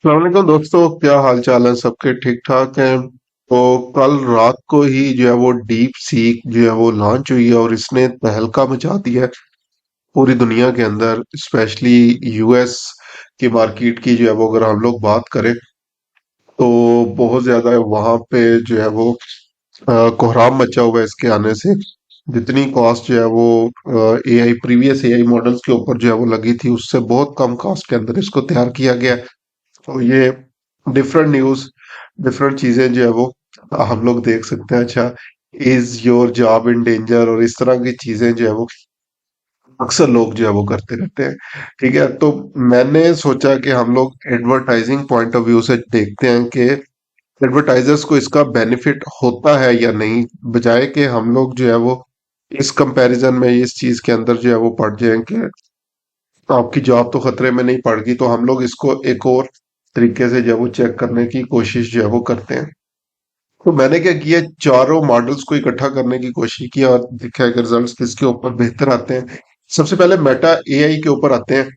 अलैक्म दोस्तों, क्या हाल चाल है? सबके ठीक ठाक हैं। तो कल रात को ही जो है वो डीप सीक जो है वो लॉन्च हुई है और इसने तहलका मचा दिया है पूरी दुनिया के अंदर, स्पेशली यूएस की मार्केट की जो है वो अगर हम लोग बात करें तो बहुत ज्यादा वहां पे जो है वो कोहराम मचा हुआ है इसके आने से। जितनी कॉस्ट जो है वो एआई प्रीवियस एआई मॉडल्स के ऊपर जो है वो लगी थी उससे बहुत कम कॉस्ट के अंदर इसको तैयार किया गया है। तो ये डिफरेंट न्यूज, डिफरेंट चीजें जो है वो हम लोग देख सकते हैं। अच्छा, is your job in danger और इस तरह की चीजें जो है वो अक्सर लोग जो है वो करते रहते हैं। ठीक है, तो मैंने सोचा कि हम लोग एडवर्टाइजिंग पॉइंट ऑफ व्यू से देखते हैं कि एडवर्टाइजर्स को इसका बेनिफिट होता है या नहीं, बजाय कि हम लोग जो है वो इस कंपैरिजन में इस चीज के अंदर जो है वो पड़ जाएं कि आपकी जॉब तो खतरे में नहीं पड़ गई। तो हम लोग इसको एक और तरीके से जो है वो चेक करने की कोशिश जो है वो करते हैं। तो मैंने क्या किया, चारों मॉडल्स को इकट्ठा करने की कोशिश की और देखा है कि रिजल्ट्स किसके ऊपर बेहतर आते हैं। सबसे पहले मेटा एआई के ऊपर आते हैं।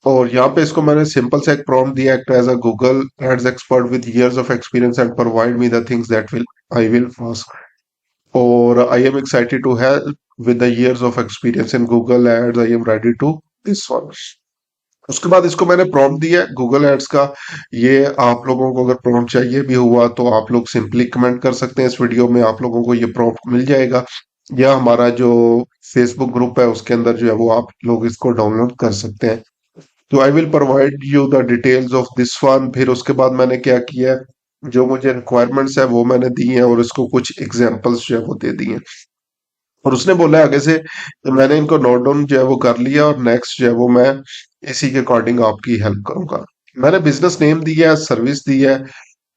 और यहाँ पे इसको मैंने सिंपल सा एक प्रॉम्प्ट दिया, act as a Google ads expert with years of experience and provide me the things that will I will ask। और I am excited to help with the years of experience in Google ads, I am ready to this one. उसके बाद इसको मैंने prompt दिया Google ads का। ये आप लोगों को अगर प्रॉम्प्ट चाहिए भी हुआ तो आप लोग सिंपली कमेंट कर सकते हैं, इस वीडियो में आप लोगों को ये प्रॉम्प्ट मिल जाएगा। या हमारा जो फेसबुक ग्रुप है उसके अंदर जो है वो आप लोग इसको डाउनलोड कर सकते हैं। तो I will provide you the details of this one. फिर उसके बाद मैंने क्या किया है, जो मुझे रिक्वायरमेंट्स है वो मैंने दी हैं और इसको कुछ एग्जांपल्स जो है वो दे दिए। और उसने बोला है आगे से, तो मैंने इनको नोट डाउन जो है वो कर लिया और नेक्स्ट जो है वो मैं इसी के अकॉर्डिंग आपकी हेल्प करूंगा। मैंने बिजनेस नेम दिया है, सर्विस दी है।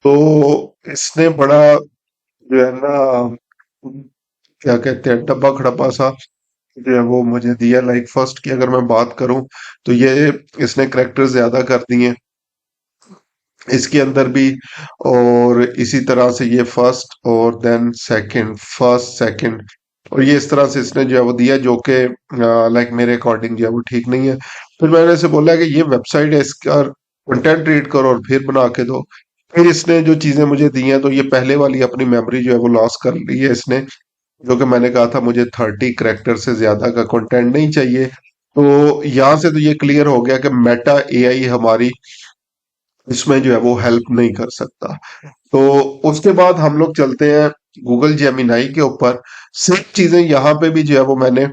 तो इसने बड़ा जो है ना, क्या कहते हैं, डब्बा खड़ब्बा सा जो है वो मुझे दिया। लाइक फर्स्ट की अगर मैं बात करूं तो ये इसने करेक्टर ज्यादा कर दिए इसके अंदर भी। और इसी तरह से ये फर्स्ट और देन सेकंड, फर्स्ट सेकंड, और ये इस तरह से इसने जो है वो दिया जो कि लाइक मेरे अकॉर्डिंग जो है वो ठीक नहीं है। फिर मैंने इसे बोला कि ये वेबसाइट है, इसका कंटेंट रीड करो और फिर बना के दो। फिर इसने जो चीजें मुझे दी हैं तो ये पहले वाली अपनी मेमोरी जो है वो लॉस कर ली है इसने। जो कि मैंने कहा था मुझे 30 करेक्टर से ज्यादा का कंटेंट नहीं चाहिए। तो यहाँ से तो ये क्लियर हो गया कि मेटा एआई हमारी इसमें जो है वो हेल्प नहीं कर सकता। तो उसके बाद हम लोग चलते हैं गूगल जेमिनाई के ऊपर। सेम चीजें यहाँ पे भी जो है वो मैंने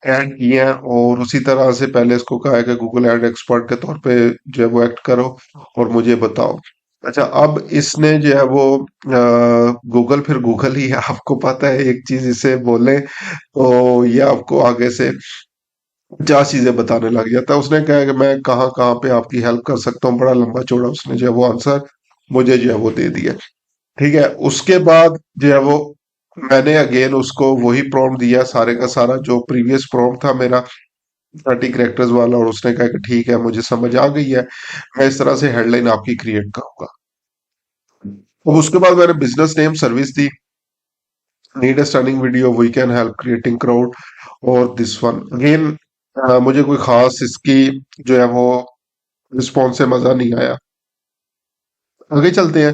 ऐड की हैं और उसी तरह से पहले इसको कहा है कि गूगल एड एक्सपर्ट के तौर पे जो है वो एक्ट करो और मुझे बताओ। अच्छा, अब इसने जो है वो गूगल फिर गूगल ही है, आपको पता है एक चीज इसे बोले तो ये आपको आगे से 50 चीजें बताने लग जाता है। उसने कहा है कि मैं कहाँ कहाँ पे आपकी हेल्प कर सकता हूँ, बड़ा लंबा चौड़ा उसने जो है वो आंसर मुझे जो है वो दे दिया। ठीक है, उसके बाद जो है वो मैंने अगेन उसको वही प्रॉम्प्ट दिया, सारे का सारा जो प्रीवियस प्रॉम्प्ट था मेरा 30 करेक्टर्स वाला, और उसने कहा कि ठीक है मुझे समझ आ गई है, मैं इस तरह से हेडलाइन आपकी क्रिएट करूंगा। अब उसके बाद मैंने बिजनेस नेम सर्विस दी, need a stunning video we can help creating crowd, और दिस वन अगेन मुझे कोई खास इसकी जो है वो रिस्पॉन्स से मजा नहीं आया। आगे चलते हैं।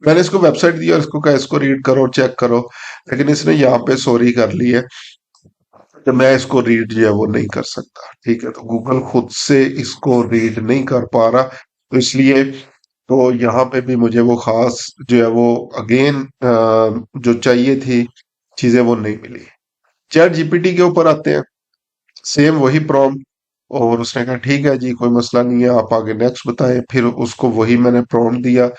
मैंने इसको वेबसाइट दी और इसको कहा इसको रीड करो, चेक करो। लेकिन इसने यहाँ पे सॉरी कर ली है कि मैं इसको रीड जो है वो नहीं कर सकता। ठीक है, तो गूगल खुद से इसको रीड नहीं कर पा रहा, तो इसलिए तो यहाँ पे भी मुझे वो खास जो है वो अगेन जो चाहिए थी चीजें वो नहीं मिली। चैट जीपीटी के ऊपर आते हैं, सेम वही प्रॉम्प्ट। और उसने कहा ठीक है जी, कोई मसला नहीं है, आप आगे नेक्स्ट बताएं। फिर उसको वही मैंने प्रॉम्प्ट दिया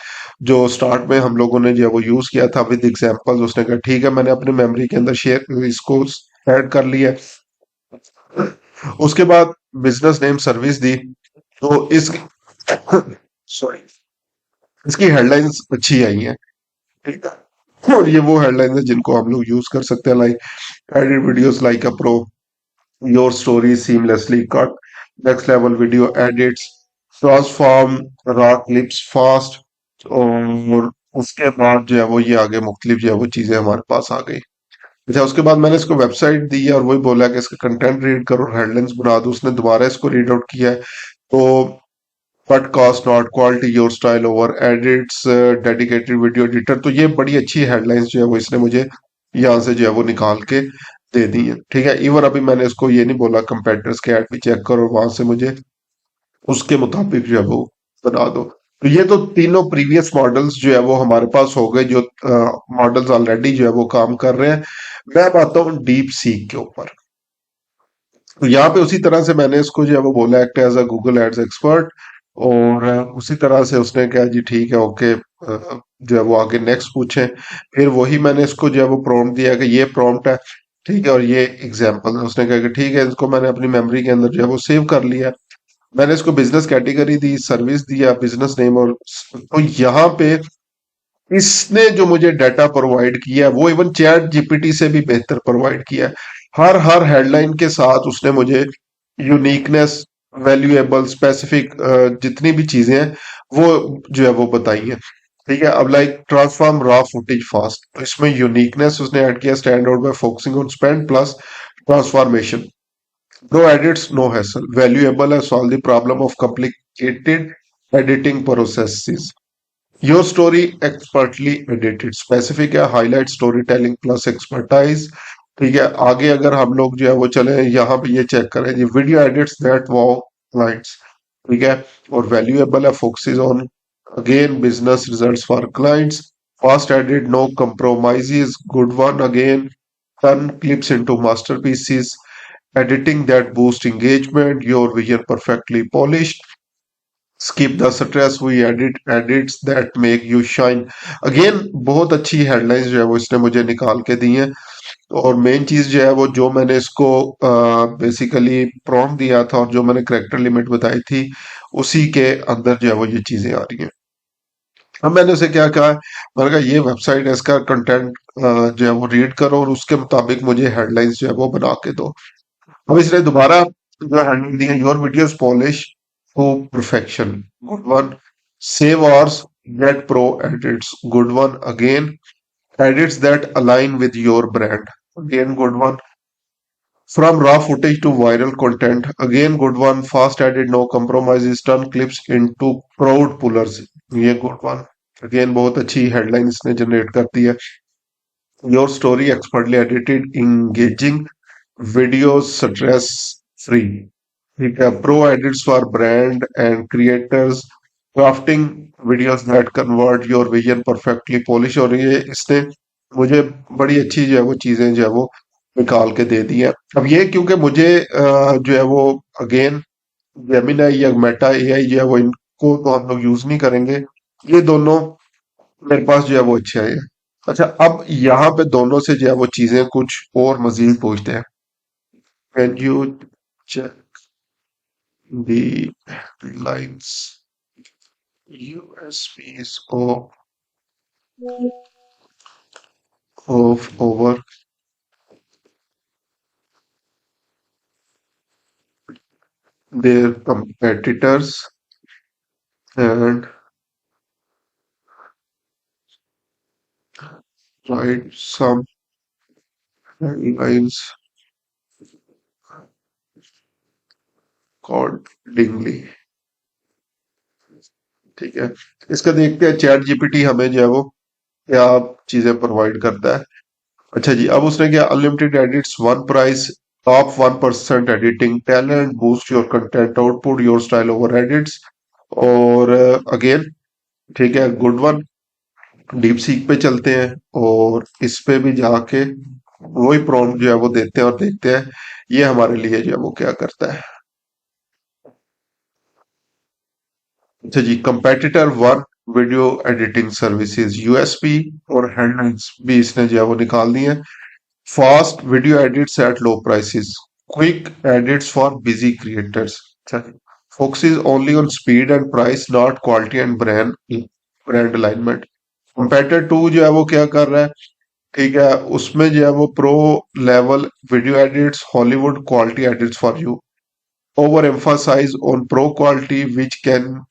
जो स्टार्ट में हम लोगों ने जो है वो यूज किया था विद एग्जांपल्स। उसने कहा ठीक है, मैंने अपनी मेमोरी के अंदर शेयर इसको ऐड कर लिया है। उसके बाद बिजनेस नेम सर्विस दी। तो इस सॉरी, इसकी हेडलाइंस अच्छी आई हैं। ठीक है, और ये वो हेडलाइंस है जिनको हम लोग यूज कर सकते हैं, like edit videos like a pro, your story seamlessly cut, next level video edits, transform raw clips fast। और उसके बाद जो है वो ये आगे मुख्तलिफ जो है वो चीजें हमारे पास आ गई। अच्छा, उसके बाद मैंने इसको वेबसाइट दी है और वही बोला कि इसका कंटेंट रीड करो, हेडलाइंस बना दो। उसने दोबारा इसको रीड आउट किया है। तो but cost not quality your style over edits dedicated video editor. तो ये बड़ी अच्छी हेडलाइंस जो है वो इसने मुझे यहाँ से जो है वो निकाल के दे दी है। ठीक है, इवन अभी मैंने इसको ये नहीं बोला कंपेटिटर्स के ऐड भी चेक करो, वहां से मुझे उसके मुताबिक जो है वो बना दो। तो ये तो तीनों प्रीवियस मॉडल्स जो है वो हमारे पास हो गए, जो मॉडल्स ऑलरेडी जो है वो काम कर रहे हैं। मैं अब आता हूँ डीप सीक के ऊपर। तो यहाँ पे उसी तरह से मैंने इसको जो है वो बोला act as a Google ads expert, और उसी तरह से उसने कहा जी ठीक है ओके, जो है वो आगे नेक्स्ट पूछें। फिर वही मैंने इसको जो है वो प्रॉम्प्ट दिया कि ये प्रॉम्प्ट है, ठीक है, और ये एग्जांपल है। उसने कहा कि ठीक है, इसको मैंने अपनी मेमोरी के अंदर जो है वो सेव कर लिया। मैंने इसको बिजनेस कैटेगरी दी, सर्विस दिया, बिजनेस नेम, और तो यहाँ पे इसने जो मुझे डाटा प्रोवाइड किया है वो इवन चैट जीपीटी से भी बेहतर प्रोवाइड किया है। हर हर हेडलाइन के साथ उसने मुझे यूनिकनेस, वैल्यूएबल, स्पेसिफिक जितनी भी चीजें हैं वो जो है वो बताई है। ठीक है, अब like transform raw footage fast, तो इसमें यूनिकनेस उसने ऐड किया, stand out by focusing on spend plus transformation, no edits no hassle, valuable है, solve the problem of complicated editing processes, your story expertly edited, specific है, highlight storytelling plus expertise. ठीक है, आगे अगर हम लोग जो है वो चले यहाँ पे ये चेक करें जी, वीडियो एडिट्स दैट वो क्लाइंट्स, ठीक है, और वैल्यूएबल है, focuses on again business results for clients, fast edit no compromises, good one again, turn clips into masterpieces, editing that boost engagement, your vision perfectly polished, skip the stress, we edits that make you shine। Again बहुत अच्छी headlines जो है वो इसने मुझे निकाल के दी हैं। और मेन चीज जो है वो, जो मैंने इसको बेसिकली प्रॉम्प्ट दिया था और जो मैंने करेक्टर लिमिट बताई थी, उसी के अंदर जो है वो ये चीजें आ रही हैं। अब मैंने उसे क्या कहा, मैंने कहा ये वेबसाइट है, इसका कंटेंट जो है वो रीड करो और उसके मुताबिक मुझे हेडलाइंस जो है वो बना के दो। अब इसने दोबारा जो हैंडल दी है, your videos polish to perfection, good one, save hours, get pro edits, good one again, edits that align with your brand, again good one, from raw footage to viral content, again good one, fast edit no compromises, turn clips into crowd pullers, ये good one. Again बहुत अच्छी headline इसने generate कर दी है, your story expertly edited engaging videos stress free, ठीक है, pro edits for brand and creators, crafting videos that convert your vision perfectly polish, और ये इसने मुझे बड़ी अच्छी जो है वो चीजें जो है वो निकाल के दे दी है। अब ये क्योंकि मुझे जो है वो अगेन जेमिनाई या मेटा एआई जो है वो, इनको तो हम लोग यूज नहीं करेंगे, ये दोनों मेरे पास जो है वो अच्छे हैं। अच्छा, अब यहाँ पे दोनों से जो है वो चीजें कुछ और मजीद पूछते हैं। Can you check the lines USPs of over their competitors and write some lines accordingly। ठीक है, इसका देखते हैं चैट जीपीटी हमें जो है वो क्या चीजें प्रोवाइड करता है। अच्छा जी, अब उसने क्या, unlimited edits, one price, top 1% editing talent, boost your content output, your style over edits, और अगेन ठीक है, गुड वन। डीप सीक पे चलते हैं और इस पे भी जाके वही प्रॉम्प्ट जो है वो देते हैं और देखते हैं ये हमारे लिए जो है वो क्या करता है। अच्छा जी, competitor one video editing services, USP और हेडलाइंस भी इसने जो है वो निकाल दी है। Fast video edits at low prices, quick edits for busy creators, focuses only on speed and price not quality and brand alignment. Competitor two जो है वो क्या कर रहा है, ठीक है, उसमें जो है वो pro level video edits, Hollywood quality edits for you, over emphasise on pro quality which can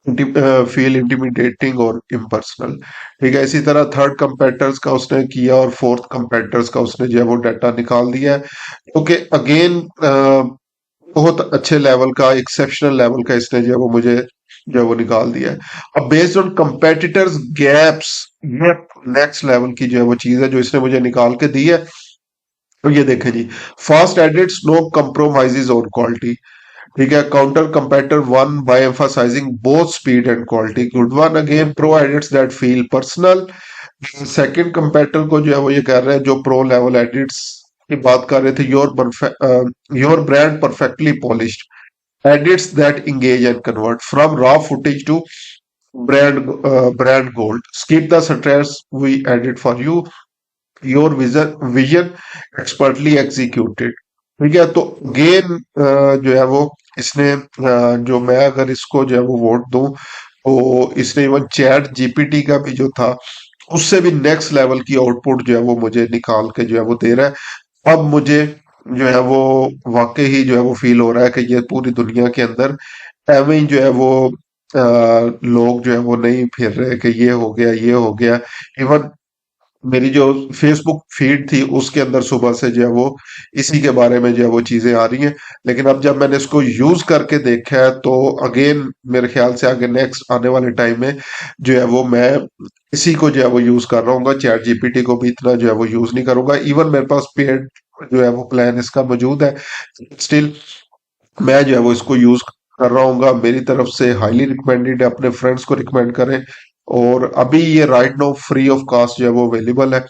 feel intimidating और इम्पर्सनल। ठीक है, इसी तरह थर्ड कंपेटर्स का उसने किया और फोर्थ कंपेटर्स का उसने जो है वो डाटा निकाल दिया है, क्योंकि अगेन बहुत अच्छे लेवल का, एक्सेप्शनल लेवल का इसने जो है वो मुझे जो है वो निकाल दिया है। अब बेस्ड ऑन कंपेटिटर्स गैप्स, ये नेक्स्ट लेवल की जो है वो चीज है जो इसने मुझे निकाल के दी है। तो ये देखें जी, fast edits no compromises on quality, ठीक है। Counter competitor one by emphasising both speed and quality, good one again pro edits that feel personal. Second competitor को जो है वो ये कह रहे हैं, जो प्रो लेवल एडिट्स की बात कर रहे थे, your brand perfectly polished edits that engage and convert from raw footage to brand gold, skip the stress, we edit for you, your vision expertly executed। ठीक है, तो अगेन जो है वो इसने जो मैं अगर इसको जो है वो वोट दूं, तो इसने इवन चैट जीपीटी का भी जो था उससे भी नेक्स्ट लेवल की आउटपुट जो है वो मुझे निकाल के जो है वो दे रहा है। अब मुझे जो है वो वाकई ही जो है वो फील हो रहा है कि ये पूरी दुनिया के अंदर एवं ही जो है वो लोग जो है वो नहीं फिर रहे कि ये हो गया ये हो गया। इवन मेरी जो फेसबुक फीड थी उसके अंदर सुबह से जो है वो इसी के बारे में जो है वो चीजें आ रही हैं। लेकिन अब जब मैंने इसको यूज करके देखा है तो अगेन मेरे ख्याल से आगे नेक्स्ट आने वाले टाइम में जो है वो मैं इसी को जो है वो यूज कर रहा हूँ, चैट जीपीटी को भी इतना जो है वो यूज नहीं करूंगा। इवन मेरे पास पेड जो है वो प्लान इसका मौजूद है, स्टिल मैं जो है वो इसको यूज कर रहा हूँ। मेरी तरफ से हाईली रिकमेंडेड है, अपने फ्रेंड्स को रिकमेंड करें। और अभी ये right now free of cost जो है वो अवेलेबल है,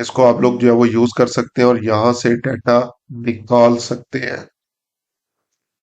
इसको आप लोग जो है वो यूज कर सकते हैं और यहाँ से डाटा निकाल सकते हैं।